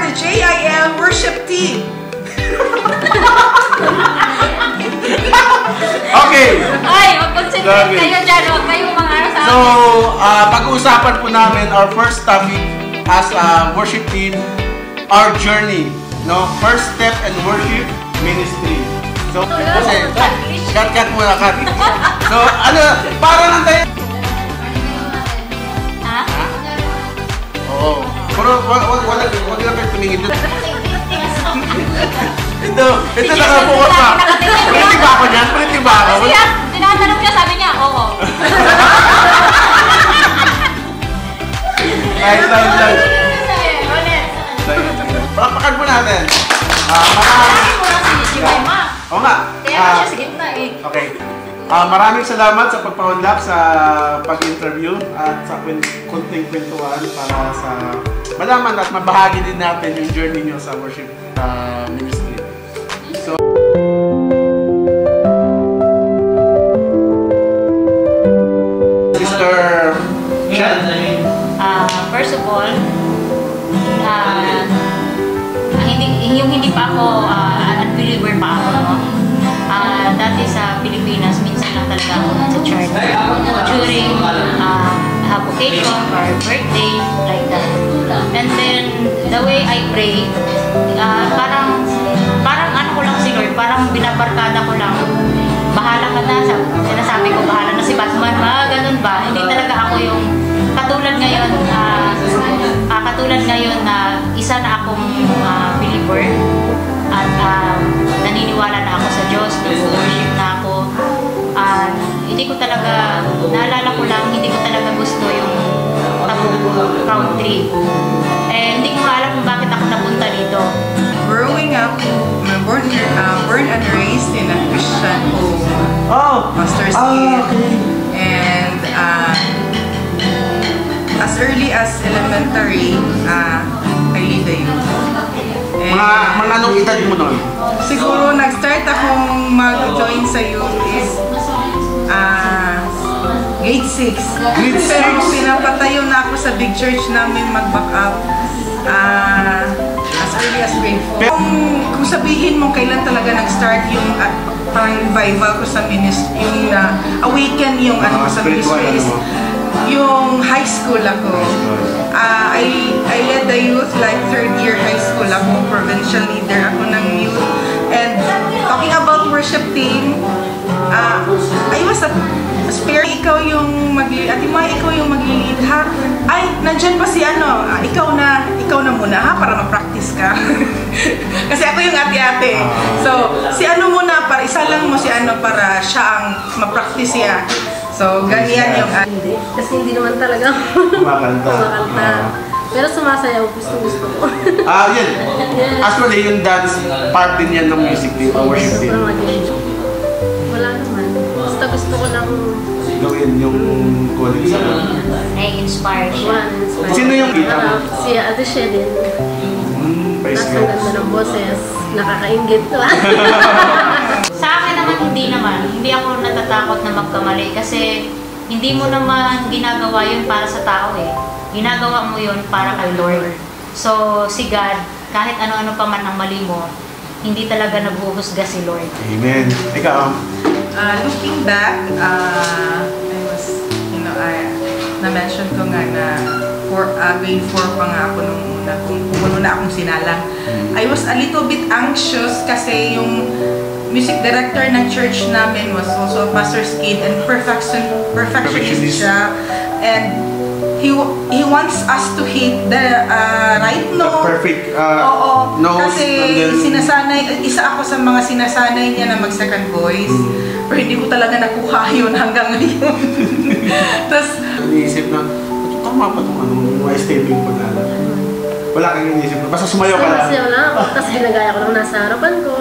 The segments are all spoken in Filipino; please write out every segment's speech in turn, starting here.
the JIM worship team. Okay. Ay, mag-concentrate kayo dyan. Huwag kayong mga ano sa akin. So, pag-uusapan po namin our first topic as a worship team, our journey. No? First step in worship ministry. So, kasi, cut muna, cut. So, ano, para lang tayo. Ha? Oo. Pero, wag na kayo tumingin doon. Ito nakabukas pa. Pretty ba ako dyan? Pretty ba ako? Kasi tinatanong niya, sabi niya, oo. Slide. Palakpakan po natin. Oo nga. Kaya siya sa gitna eh. Okay. Maraming salamat sa pagpaunlak sa pag-interview at sa kunting kwentuhan para sa malaman at mabahagi din natin yung journey nyo sa worship ministry. So, Sister Shan. First of all, hindi pa ako unbeliever pa ako, no? Dati sa Pilipinas, minsan lang talaga ako sa church during vocation or birthday, like that. And then, the way I pray, parang ano ko lang si Lord, parang binabarkada ko lang. Bahala ka na, sinasabi ko, bahala na si Batman, ganun ba? Hindi talaga ako yung katulad ngayon na isa na akong believer at naniniwala na ako sa Diyos, nag-worship na ako. Hindi ko talaga, naalala ko lang, hindi ko talaga gusto yung country. Hindi ko alam kung bakit ako napunta dito. Growing up, born and raised in a Christian home. Oh! Pastor's okay. And as early as elementary, I lead the youth. Mga anong edad mo nun? Siguro nag-start akong mag-join sa youth is grade 6. Grade 6? Pero pinapatayo na ako sa big church namin mag-back up as early as grade 4. Kung sabihin mo kailan talaga nag-start yung parang revival ko sa ministry, yung awaken yung ano ko sa ministry is yung high school ako. I led the youth like third year high school ako, provincial leader ako ng youth. And talking about worship team, I was a spare. Ikaw yung Ate Mai, ikaw yung mag-lead ha? Ay, nandyan pa si ano, ikaw na muna ha, para ma-practice ka. Kasi ako yung ate-ate. So, si ano muna, para isa lang mo si ano para siya ang ma-practice siya. So, ganyan yung hindi. Kasi hindi naman talaga Kumakanta. Pero sumasayaw, gusto ko. Yun. Actually, yung dance part din yan ng music team, worship team. Wala naman. Basta gusto ko lang gawin yung college sa Nai-inspire siya. Sino yung kita mo? Si Ate Sheldon. Praise Nasa God. ganda ng boses. Nakakaingit to. Sa akin naman, hindi ako natatakot na magkamali kasi hindi mo naman ginagawa yun para sa tao eh. Ginagawa mo yun para kay Lord. So, si God, kahit ano-ano pa man ang mali mo, hindi talaga naghuhusga si Lord. Amen. Ikaw? Looking back, I was, na-mention ko nga na grade 4 pa nga ako nung puno na akong sinalang. I was a little bit anxious kasi yung music director ng church namin was also a pastor's kid and perfectionist siya. And he wants us to hit the right note. The perfect notes. Kasi isa ako sa mga sinasanay niya na mag-second voice. Pero hindi ko talaga nakuha yun hanggang ngayon. Tapos, iniisip na, tama pa itong anong stepping po na. Wala kang iniisip na. Basta sumayaw ka lang. Sumasayaw lang ako. Tapos ginagaya ko lang nasa harapan ko.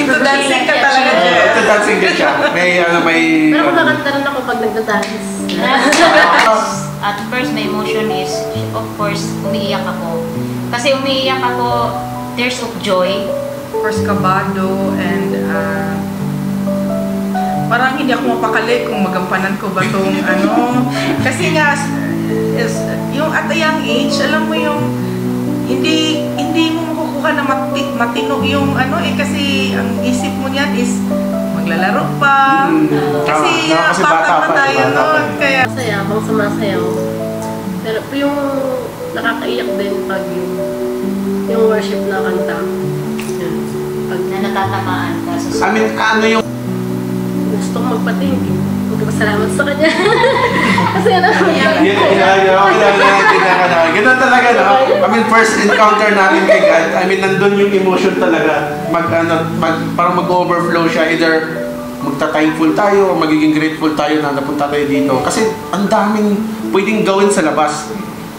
Into dancing ka talaga siya. Into dancing ka siya. May... Pero kumakanta rin ako pag nagda-dance. At first, my emotion is, of course, umiiyak ako. Kasi umiiyak ako, tears of joy. Of course, kabado and parang hindi ako mapakali kung magampanan ko ba itong ano. Kasi nga, is, yung at a young age, alam mo yung, hindi mo makukuha na matino yung ano kasi ang isip mo niyan is maglalaro pa. Kasi bata pa tayo noon. Kaya Masaya, bang sumasayaw. Pero yung nakakaiyak din pag yung worship na kanta. Yun. Pag Na natatamaan ka sa I mean, ano yung gusto kong magpatingin, magpapasalamat sa kanya. Kasi ano, Ganun talaga, no? I mean, first encounter natin kay God, I mean, nandun yung emotion talaga. Parang mag-overflow siya. Either magta-thankful tayo o magiging grateful tayo na napunta tayo dito. Kasi ang daming pwedeng gawin sa labas.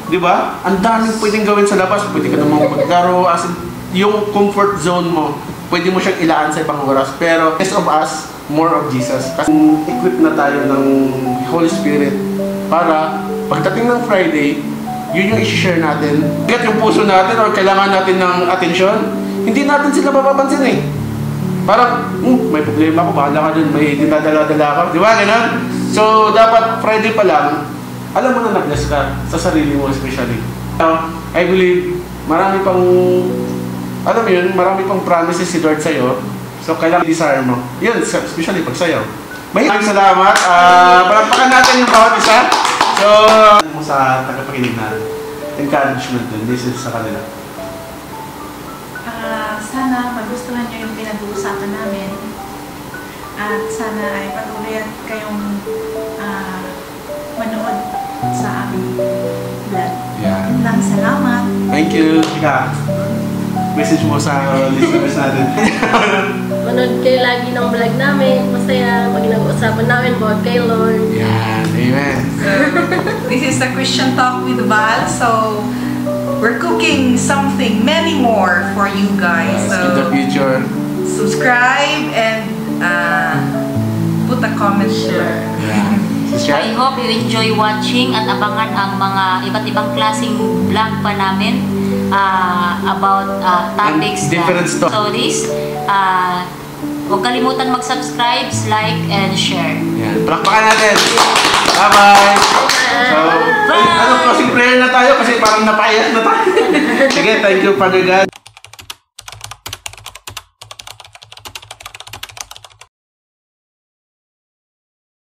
Di ba? Ang daming pwedeng gawin sa labas. Pwede ka namang maglaro. As in, yung comfort zone mo, pwede mo siyang ilaan sa ibang oras. Pero less of us, more of Jesus. Kasi equip na tayo ng Holy Spirit para pagdating ng Friday, yun yung i-share natin. Bigat yung puso natin or kailangan natin ng atensyon, hindi natin sila mapapansin eh. Parang, may problema ako, bahala ka dun, may dinadala-dala ka. Di ba, ganun? So, dapat Friday pa lang, alam mo na nag-bless ka sa sarili mo especially. I believe, marami pang, alam mo yun, marami pang promises si Lord sa'yo. So, kailangan i-desire mo. Yun, especially pag sayaw. Maraming salamat. Palagpakan natin yung bawat isa. So, mo sa tagapakinig na encouragement din. This is sa kanila. Sana magustuhan nyo yung pinag-uusapan namin. At sana ay patuloy at kayong manood sa aming vlog. Yeah. Lang salamat. Thank you. Ika, message mo sa listeners natin. manood kayo lagi ng vlog namin. Masaya, pag nag-uusapan namin about kay Lord. Yeah. Amen. this is the Christian Talk with Val. So, we're cooking something, many more for you guys. In the So, future. subscribe and put a comment below. Yeah. I hope you enjoy watching at abangan ang mga iba't ibang klaseng vlog pa namin about topics And different stuff. So this, huwag kalimutan mag-subscribe, like, and share. Yeah. Palakpakan natin. Bye-bye. So, Bye. closing prayer na tayo kasi parang napaiyak na tayo. Sige, thank you, Father God.